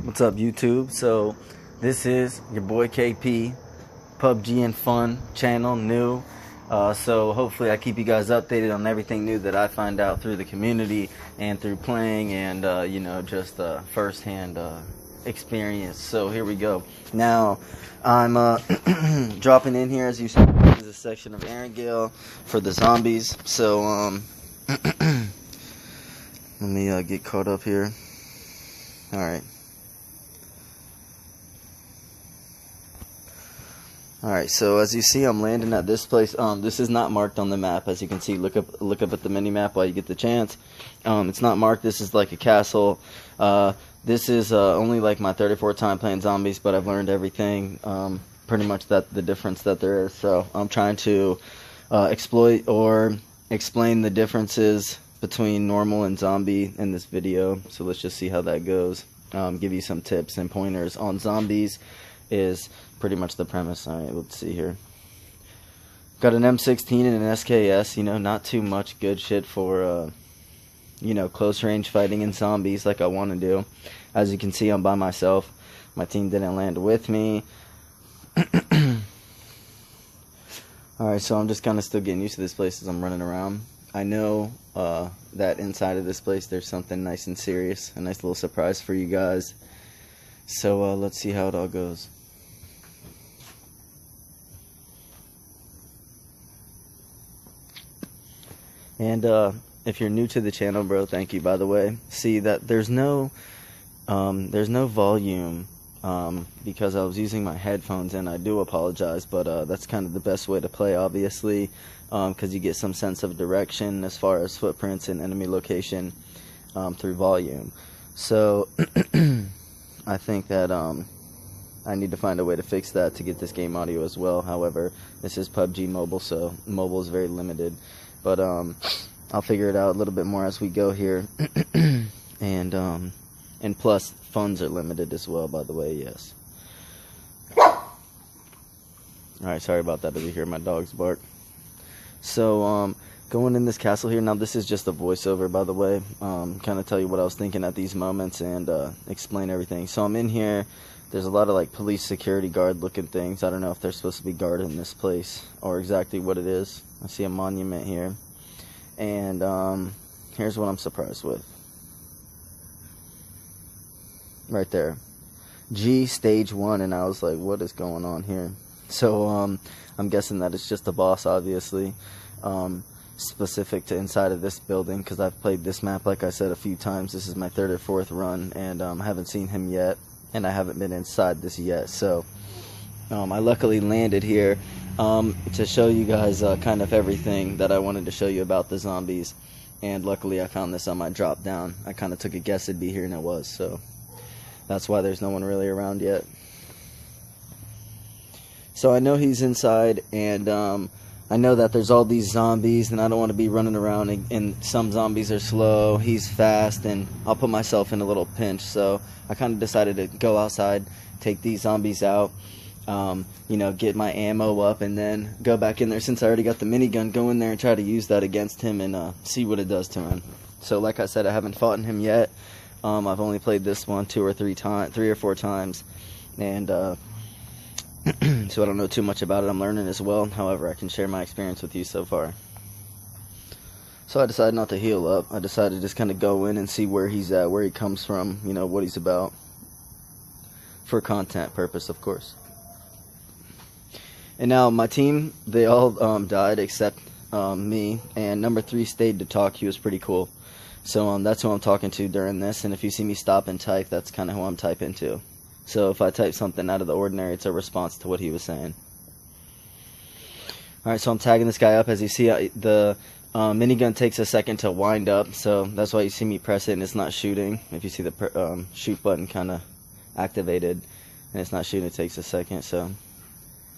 What's up, YouTube? So this is your boy KP, PUBG and Fun channel, new. So hopefully I keep you guys updated on everything new that I find out through the community and through playing and just first-hand experience. So here we go. Now I'm dropping in here, as you see. This is a section of Erangel for the zombies. So let me get caught up here. All right. Alright, so as you see, I'm landing at this place. This is not marked on the map. As you can see, look up at the mini-map while you get the chance. It's not marked. This is like a castle. This is only like my 34th time playing zombies, but I've learned everything, pretty much the difference that there is. So I'm trying to exploit or explain the differences between normal and zombie in this video. So let's just see how that goes. Give you some tips and pointers on zombies is pretty much the premise. Alright, let's see here. Got an M16 and an SKS, not too much good shit for, close range fighting in zombies like I want to do. As you can see, I'm by myself. My team didn't land with me. Alright, so I'm just kind of still getting used to this place as I'm running around. I know that inside of this place there's something nice and serious, a nice little surprise for you guys. So let's see how it all goes. And if you're new to the channel, bro, thank you, by the way. See that there's no volume because I was using my headphones, and I do apologize, but that's kind of the best way to play, obviously, because you get some sense of direction as far as footprints and enemy location through volume. So I think that I need to find a way to fix that to get this game audio as well. However, this is PUBG Mobile, so mobile is very limited. But I'll figure it out a little bit more as we go here. and plus funds are limited as well, by the way, yes. Alright, sorry about that if you hear my dogs bark. So going in this castle here, now this is just a voiceover, by the way. Kind of tell you what I was thinking at these moments and explain everything. So I'm in here. There's a lot of like police security guard looking things. I don't know if they're supposed to be guarding this place or exactly what it is. I see a monument here, and here's what I'm surprised with. Right there, G stage 1, and I was like, what is going on here? So I'm guessing that it's just a boss, obviously, specific to inside of this building, because I've played this map, like I said, a few times. This is my 3rd or 4th run, and I haven't seen him yet, and I haven't been inside this yet. So I luckily landed here to show you guys kind of everything that I wanted to show you about the zombies, and luckily I found this on my drop down. I kind of took a guess it'd be here, and it was, so that's why there's no one really around yet. So I know he's inside, and I know that there's all these zombies, and I don't want to be running around, and some zombies are slow, he's fast, and I'll put myself in a little pinch. So I kind of decided to go outside, take these zombies out, get my ammo up, and then go back in there. Since I already got the minigun, go in there and try to use that against him and see what it does to him. So like I said, I haven't fought him yet. I've only played this one 3 or 4 times, and so I don't know too much about it. I'm learning as well. However, I can share my experience with you so far. So I decided not to heal up. I decided to just kind of go in and see where he's at, where he comes from, what he's about, for content purpose, of course. And now my team, they all died except me, and number 3 stayed to talk. He was pretty cool. So that's who I'm talking to during this, and if you see me stop and type, that's kind of who I'm typing to. So if I type something out of the ordinary, it's a response to what he was saying. Alright, so I'm tagging this guy up. As you see, the minigun takes a second to wind up, so that's why you see me press it and it's not shooting. If you see the shoot button kind of activated and it's not shooting, it takes a second. So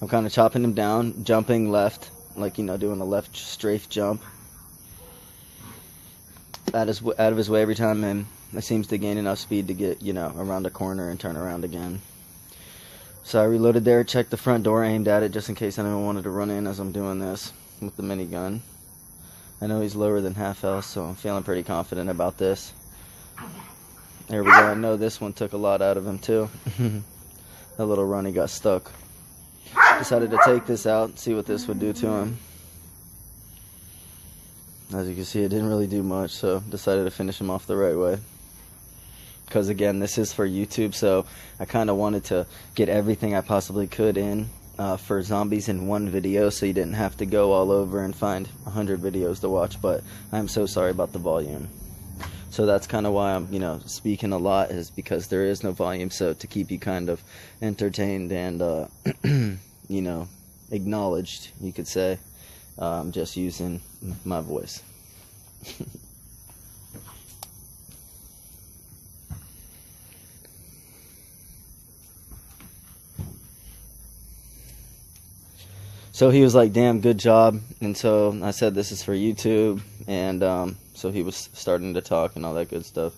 I'm kind of chopping him down, jumping left, like, doing a left strafe jump. Out of his way every time, and it seems to gain enough speed to get, around a corner and turn around again. So I reloaded there, checked the front door, aimed at it just in case anyone wanted to run in as I'm doing this with the minigun. I know he's lower than half health, so I'm feeling pretty confident about this. There we go. I know this one took a lot out of him too. That little run, he got stuck. Decided to take this out and see what this would do to him. As you can see, it didn't really do much, so decided to finish him off the right way. Because again, this is for YouTube, so I kind of wanted to get everything I possibly could in for zombies in one video, so you didn't have to go all over and find 100 videos to watch. But I'm so sorry about the volume. So that's kind of why I'm, speaking a lot, is because there is no volume. So to keep you kind of entertained and, acknowledged, you could say, I'm just using my voice. So he was like, damn, good job. And so I said, this is for YouTube. And so he was starting to talk and all that good stuff.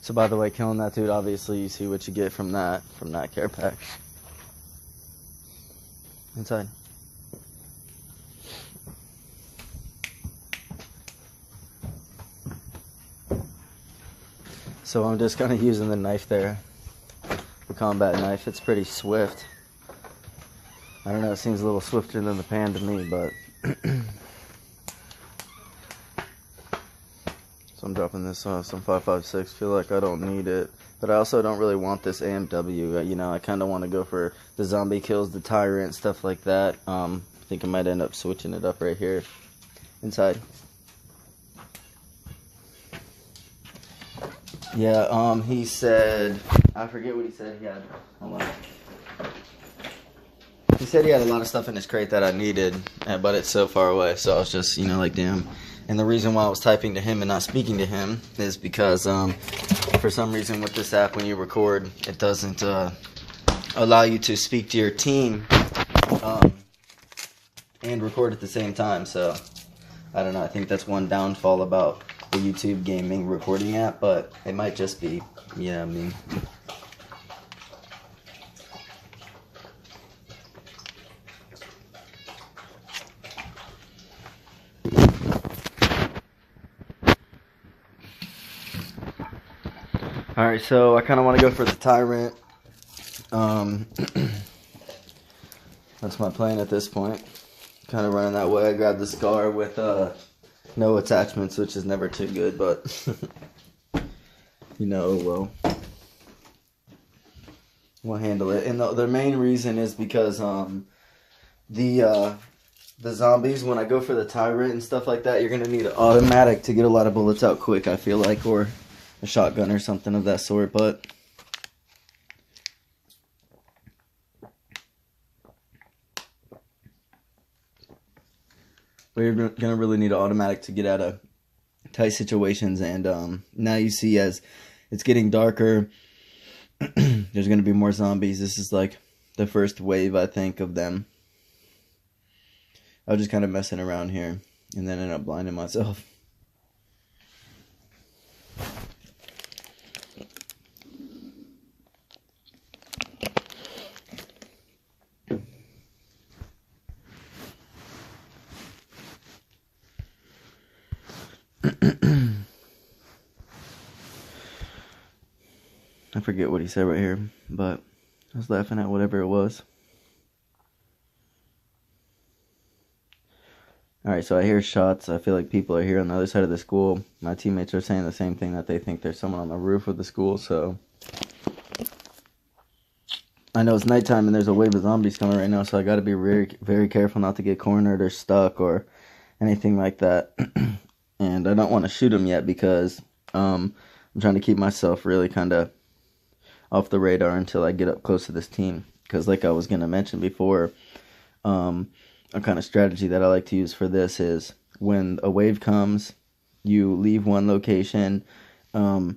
So by the way, killing that dude, obviously you see what you get from that care pack. Inside. So I'm just kind of using the knife there, the combat knife. It's pretty swift. I don't know, it seems a little swifter than the pan to me, but so I'm dropping this off some 5.56. Feel like I don't need it, but I also don't really want this AMW. I kind of want to go for the zombie kills, the Tyrant, stuff like that. I think I might end up switching it up right here inside. Yeah, he said, I forget what he said he had. Hold on. He said he had a lot of stuff in his crate that I needed, but it's so far away, so I was just, like, damn. And the reason why I was typing to him and not speaking to him is because, for some reason with this app, when you record, it doesn't allow you to speak to your team and record at the same time, so I don't know. I think that's one downfall about the YouTube gaming recording app, but it might just be, me. Alright, so I kind of want to go for the Tyrant. That's my plan at this point. Kind of running that way. I grabbed the Scar with no attachments, which is never too good, but well, we'll handle it. And the main reason is because the zombies, when I go for the Tyrant and stuff like that, you're gonna need an automatic to get a lot of bullets out quick, I feel like, or a shotgun or something of that sort. But we're gonna really need an automatic to get out of tight situations. And now you see, as it's getting darker, there's gonna be more zombies. This is like the first wave, I think, of them. I was just kind of messing around here and then ended up blinding myself. I forget what he said right here, but I was laughing at whatever it was. Alright, so I hear shots. I feel like people are here on the other side of the school. My teammates are saying the same thing, that they think there's someone on the roof of the school, so I know it's nighttime and there's a wave of zombies coming right now, so I gotta be very, very careful not to get cornered or stuck or anything like that. And I don't want to shoot them yet because I'm trying to keep myself really kind of off the radar until I get up close to this team. Because like I was going to mention before, a kind of strategy that I like to use for this is when a wave comes, you leave one location and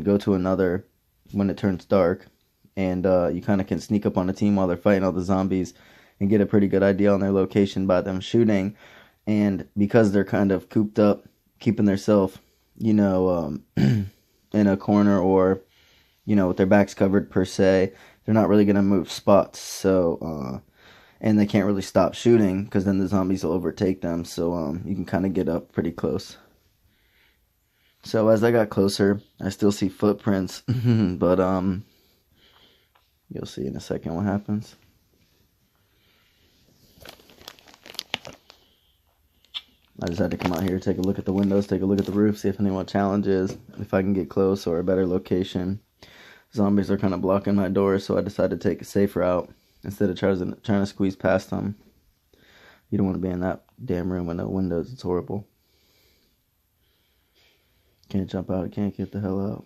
go to another when it turns dark. And you kind of can sneak up on a team while they're fighting all the zombies and get a pretty good idea on their location by them shooting. And because they're kind of cooped up, keeping themselves, in a corner or with their backs covered per se, they're not really going to move spots. So, and they can't really stop shooting because then the zombies will overtake them. So, you can kind of get up pretty close. So as I got closer, I still see footprints, but you'll see in a second what happens. I just had to come out here, take a look at the windows, take a look at the roof, see if anyone challenges, if I can get close or a better location. Zombies are kind of blocking my door, so I decided to take a safe route instead of trying to squeeze past them. You don't want to be in that damn room with no windows. It's horrible. Can't jump out, can't get the hell out.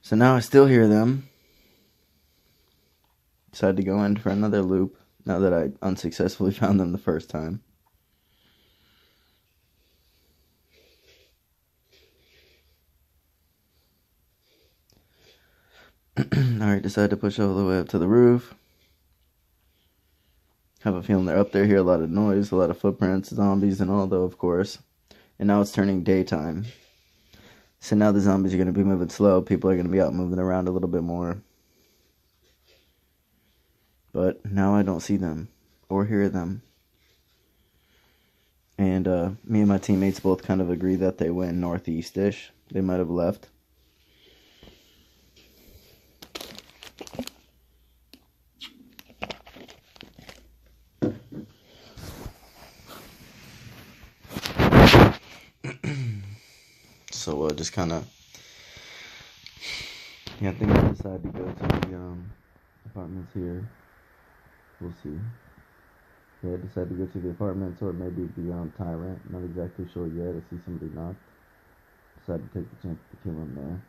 So now I still hear them. Decided to go in for another loop now that I unsuccessfully found them the first time. Alright, decided to push all the way up to the roof. Have a feeling they're up there, hear a lot of noise, a lot of footprints, zombies and all though, of course. And now it's turning daytime. So now the zombies are going to be moving slow. People are going to be out moving around a little bit more. But now I don't see them or hear them. And me and my teammates both kind of agree that they went northeast-ish. They might have left. So just kind of, I think I decided to go to the apartments here. We'll see. Yeah, I decided to go to the apartments or maybe the Tyrant. Not exactly sure yet. I see somebody knocked. Decided to take the chance to kill him there.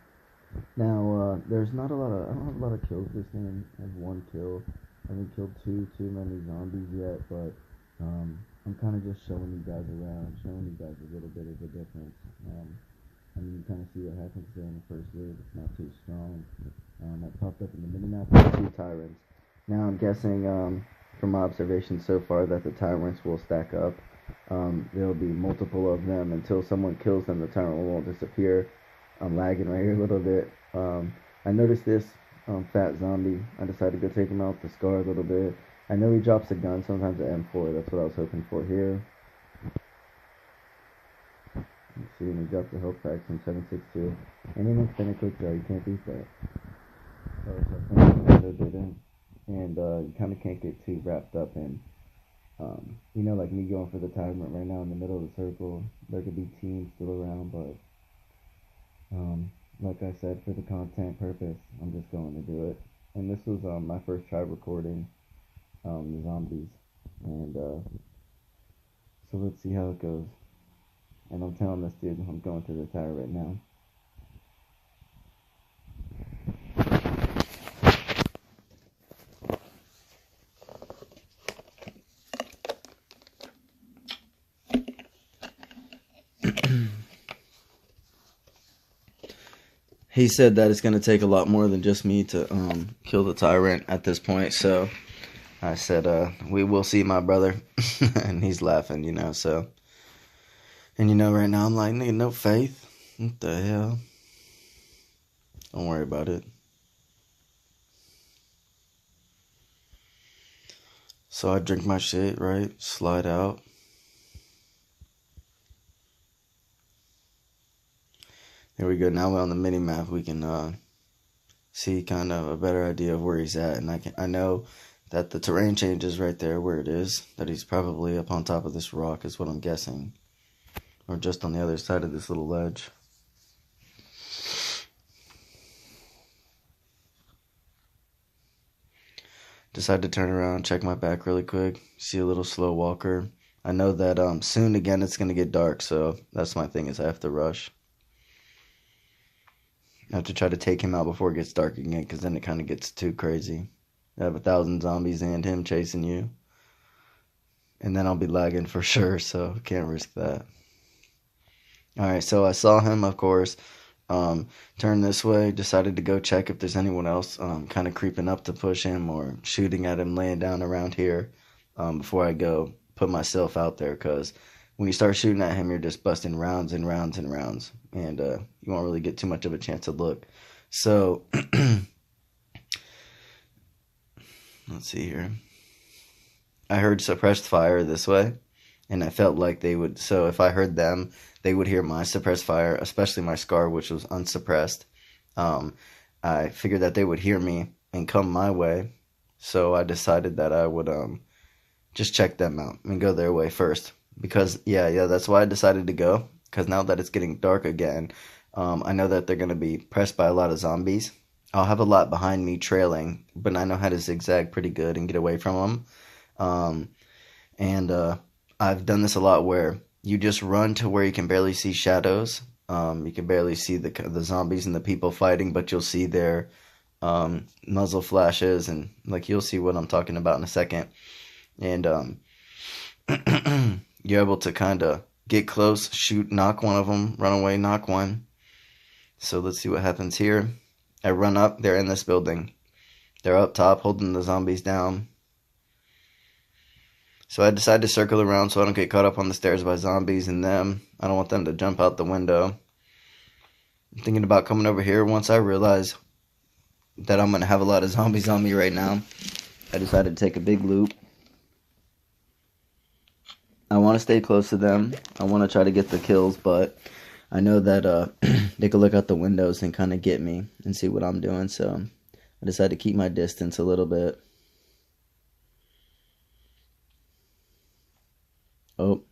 Now, there's not a lot of, I don't have a lot of kills this game. I have one kill. I haven't killed too many zombies yet, but I'm kind of just showing you guys around, showing you guys a little bit of the difference. I mean, you kind of see what happens there in the first wave. It's not too strong. I popped up in the mini-map with 2 Tyrants. Now I'm guessing, from my observation so far, that the Tyrants will stack up. There'll be multiple of them until someone kills them. The Tyrant won't disappear. I'm lagging right here a little bit. I noticed this fat zombie. I decided to go take him out with the scar a little bit. I know he drops a gun, sometimes an M4. That's what I was hoping for here. Let's see, and he dropped the health pack from 762. And he makes a quick draw. You can't beat that. And you kind of can't get too wrapped up in, like me going for the Tyrant right now in the middle of the circle. There could be teams still around, but like I said, for the content purpose, I'm just going to do it. And this was my first try recording the zombies, and so let's see how it goes. And I'm telling this dude I'm going to the tower right now. He said that it's going to take a lot more than just me to kill the Tyrant at this point, so I said, we will see, my brother. And he's laughing, so. And right now I'm like, nigga, no faith. What the hell? Don't worry about it. So I drink my shit, right? Slide out. There we go. Now we're on the mini map. We can see kind of a better idea of where he's at, and I know that the terrain changes right there where it is. That he's probably up on top of this rock is what I'm guessing, or just on the other side of this little ledge. Decided to turn around, check my back really quick. See a little slow walker. I know that soon again it's gonna get dark, so that's my thing, is I have to rush. I have to try to take him out before it gets dark again, because then it kind of gets too crazy. I have 1,000 zombies and him chasing you. And then I'll be lagging for sure, so can't risk that. Alright, so I saw him, of course. Turned this way, decided to go check if there's anyone else kind of creeping up to push him or shooting at him, laying down around here before I go put myself out there, because when you start shooting at him, you're just busting rounds and rounds and rounds, and you won't really get too much of a chance to look. So let's see here. I heard suppressed fire this way, and I felt like they would. So if I heard them, they would hear my suppressed fire, especially my scar, which was unsuppressed. I figured that they would hear me and come my way, so I decided that I would just check them out and go their way first. Because that's why I decided to go. Because now that it's getting dark again, I know that they're gonna be pressed by a lot of zombies. I'll have a lot behind me trailing, but I know how to zigzag pretty good and get away from them. I've done this a lot where you just run to where you can barely see shadows. You can barely see the zombies and the people fighting, but you'll see their muzzle flashes, and like you'll see what I'm talking about in a second. And you're able to kind of get close, shoot, knock one of them, run away, knock one. So let's see what happens here. I run up, they're in this building. They're up top holding the zombies down. So I decide to circle around so I don't get caught up on the stairs by zombies and them. I don't want them to jump out the window. I'm thinking about coming over here. Once I realize that I'm going to have a lot of zombies on me right now, I decided to take a big loop. I want to stay close to them. I want to try to get the kills, but I know that they could look out the windows and kind of get me and see what I'm doing. So I decided to keep my distance a little bit. Oh,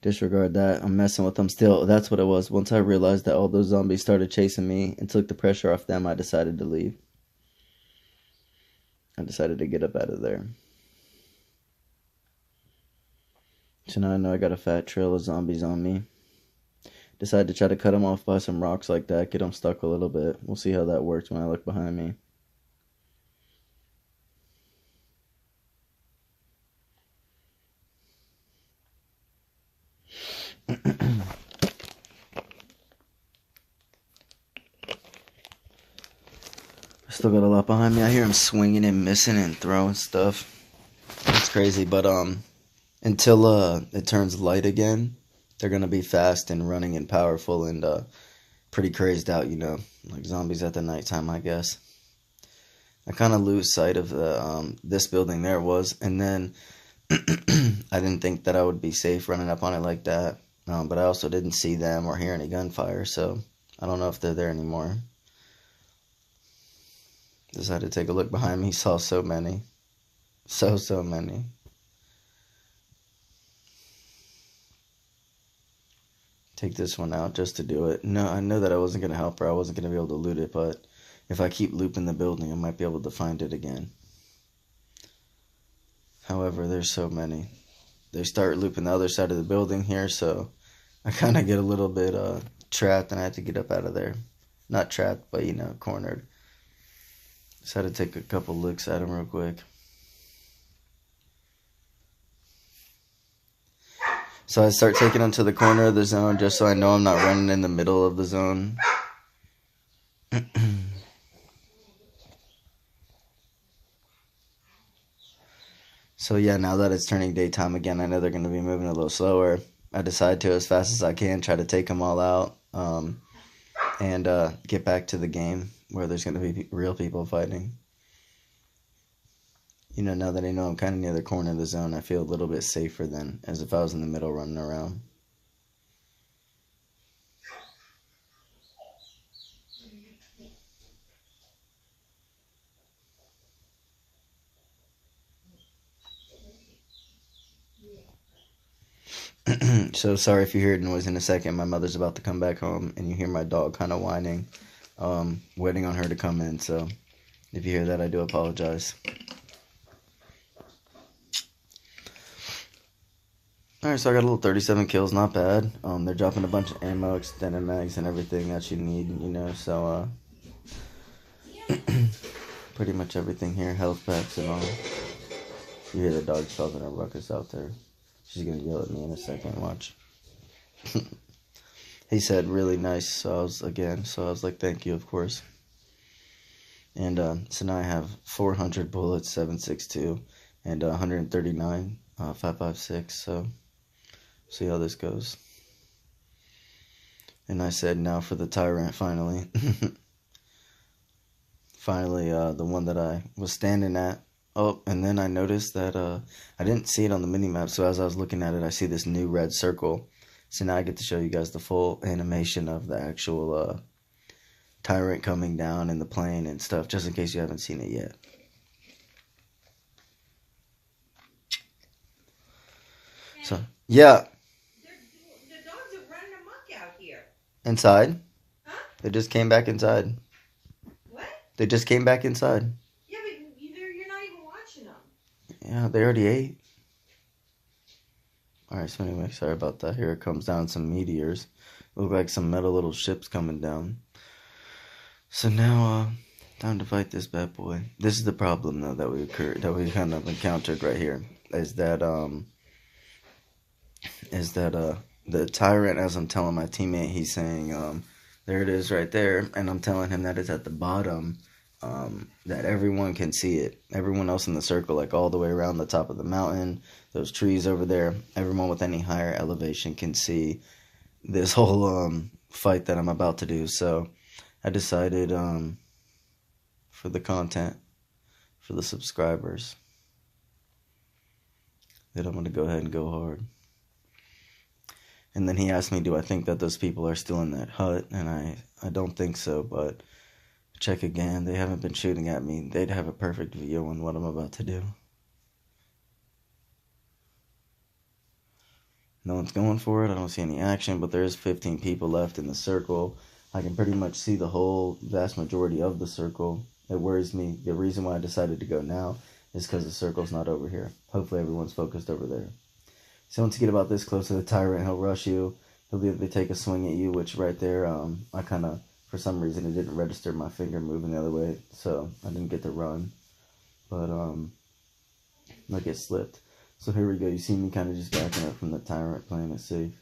disregard that. I'm messing with them still. That's what it was. Once I realized that all those zombies started chasing me and took the pressure off them, I decided to leave. I decided to get up out of there. So now I know I got a fat trail of zombies on me. Decided to try to cut them off by some rocks like that, get them stuck a little bit. We'll see how that works when I look behind me. Still got a lot behind me. I hear him swinging and missing and throwing stuff. It's crazy, but until it turns light again, they're gonna be fast and running and powerful and pretty crazed out, you know, like zombies at the nighttime, I guess. I kind of lose sight of the this building there was, and then I didn't think that I would be safe running up on it like that, but I also didn't see them or hear any gunfire, so I don't know if they're there anymore. Decided to take a look behind me. Saw so many. So many. Take this one out just to do it. No, I know that I wasn't going to help her. I wasn't going to be able to loot it, but if I keep looping the building, I might be able to find it again. However, there's so many. They start looping the other side of the building here, so I kind of get a little bit trapped, and I have to get up out of there. Not trapped, but, you know, cornered. Just had to take a couple looks at him real quick. So I start taking him to the corner of the zone just so I know I'm not running in the middle of the zone. So yeah, now that it's turning daytime again, I know they're going to be moving a little slower. I decide to, as fast as I can, try to take them all out and get back to the game where there's going to be real people fighting. You know, now that I know I'm kind of near the corner of the zone, I feel a little bit safer than as if I was in the middle running around. So sorry if you hear noise in a second. My mother's about to come back home, and you hear my dog kind of whining, waiting on her to come in. So if you hear that, I do apologize. Alright, so I got a little 37 kills, not bad. They're dropping a bunch of ammo, extended mags, and everything that you need, you know, so, pretty much everything here, health packs and all. You hear the dog stomping her ruckus out there. She's gonna yell at me in a second, watch. He said, really nice, so I was like, thank you, of course. And, so now I have 400 bullets, 7.62, and 139, 5.56, so See how this goes. And I said, now for the Tyrant, finally. Finally, the one that I was standing at. Oh, and then I noticed that I didn't see it on the mini-map, so as I was looking at it, I see this new red circle. So now I get to show you guys the full animation of the actual Tyrant coming down in the plane and stuff, just in case you haven't seen it yet. So, yeah. The dogs are running amok out here. Inside? Huh? They just came back inside. What? They just came back inside. Yeah, but you're not even watching them. Yeah, they already ate. Alright, so anyway, sorry about that. Here it comes down some meteors. Look like some metal little ships coming down. So now, time to fight this bad boy. This is the problem, though, that we kind of encountered right here. Is that the Tyrant, as I'm telling my teammate, he's saying, there it is right there, and I'm telling him that it's at the bottom, that everyone can see it. Everyone else in the circle, like all the way around the top of the mountain, those trees over there, everyone with any higher elevation can see this whole fight that I'm about to do. So I decided, for the content, for the subscribers, that I'm going to go ahead and go hard. And then he asked me, do I think that those people are still in that hut? And I don't think so, but check again. They haven't been shooting at me. They'd have a perfect view on what I'm about to do. No one's going for it. I don't see any action, but there's 15 people left in the circle. I can pretty much see the whole vast majority of the circle. It worries me. The reason why I decided to go now is because the circle's not over here. Hopefully everyone's focused over there. So once you get about this close to the Tyrant, he'll rush you. He'll either take a swing at you, which right there, I kind of, for some reason, it didn't register my finger moving the other way, so I didn't get to run. But, like it slipped. So here we go. You see me kind of just backing up from the Tyrant, playing it safe.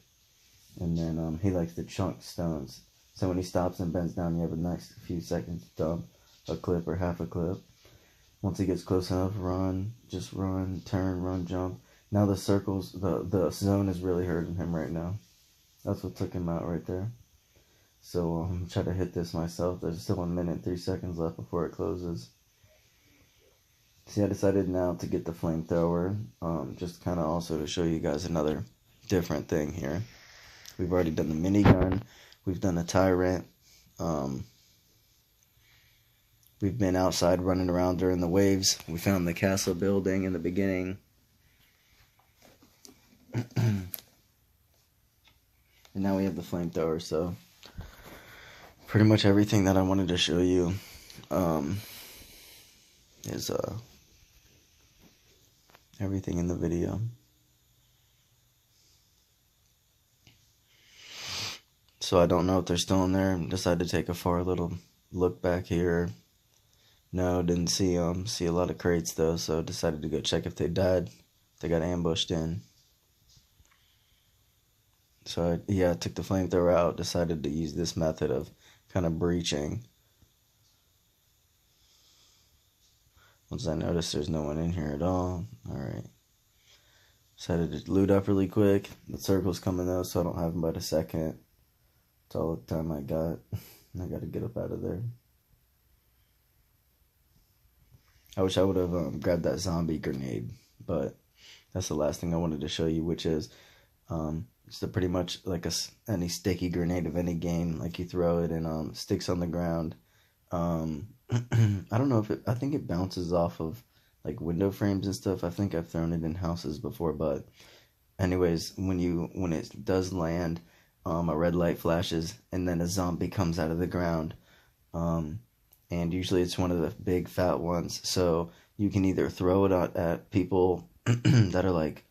And then he likes to chunk stones. So when he stops and bends down, you have a nice few seconds to dump a clip or half a clip. Once he gets close enough, run, just run, turn, run, jump. Now the circles, the zone is really hurting him right now. That's what took him out right there. So try to hit this myself. There's still 1 minute and 3 seconds left before it closes. See, I decided now to get the flamethrower, just kind of also to show you guys another different thing here. We've already done the minigun. We've done the Tyrant. We've been outside running around during the waves. We found the castle building in the beginning. And now we have the flamethrower, so pretty much everything that I wanted to show you is everything in the video. So I don't know if they're still in there. Decided to take a far little look back here. No, didn't see them. See a lot of crates though, so decided to go check if they died. They got ambushed in. So I took the flamethrower out, decided to use this method of kind of breaching. Once I noticed there's no one in here at all, alright. Decided to loot up really quick. The circle's coming though, so I don't have them by the second. That's all the time I got. I gotta get up out of there. I wish I would have grabbed that zombie grenade, but that's the last thing I wanted to show you, which is it's pretty much like any sticky grenade of any game. Like you throw it and sticks on the ground. I don't know if I think it bounces off of like window frames and stuff. I think I've thrown it in houses before, but anyways, when it does land, a red light flashes and then a zombie comes out of the ground. And usually it's one of the big fat ones. So you can either throw it at people that are like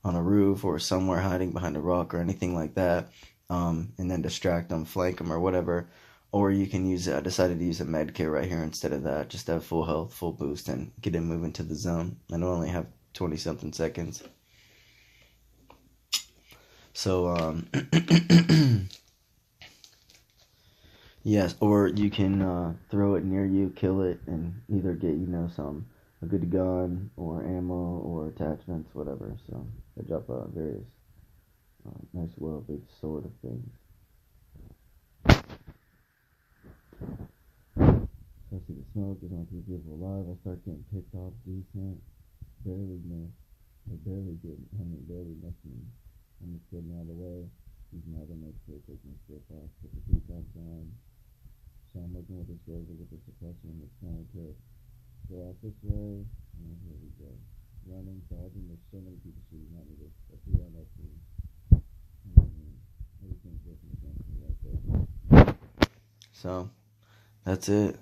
on a roof or somewhere hiding behind a rock or anything like that, and then distract them, flank them or whatever. Or you can use it. I decided to use a med kit right here instead of that. Just have full health, full boost, and get in moving to the zone. I only have 20-something seconds. So, yes, or you can throw it near you, kill it, and either get, a good gun or ammo or attachments, whatever. So they drop various nice well-big sword of things. So I see the smoke is on 2 people alive. I start getting picked off decent. Barely miss. Or barely miss me. Almost getting out of the way. He's now gonna make sure to take my strip off. Put the peacocks on. So I'm working with this rover with the suppressor and the sniper. Go out this way. And here we go. Running, dodging. There's so many people shooting at me. There's a 3 on 3. Everything's working against me right there. So, that's it.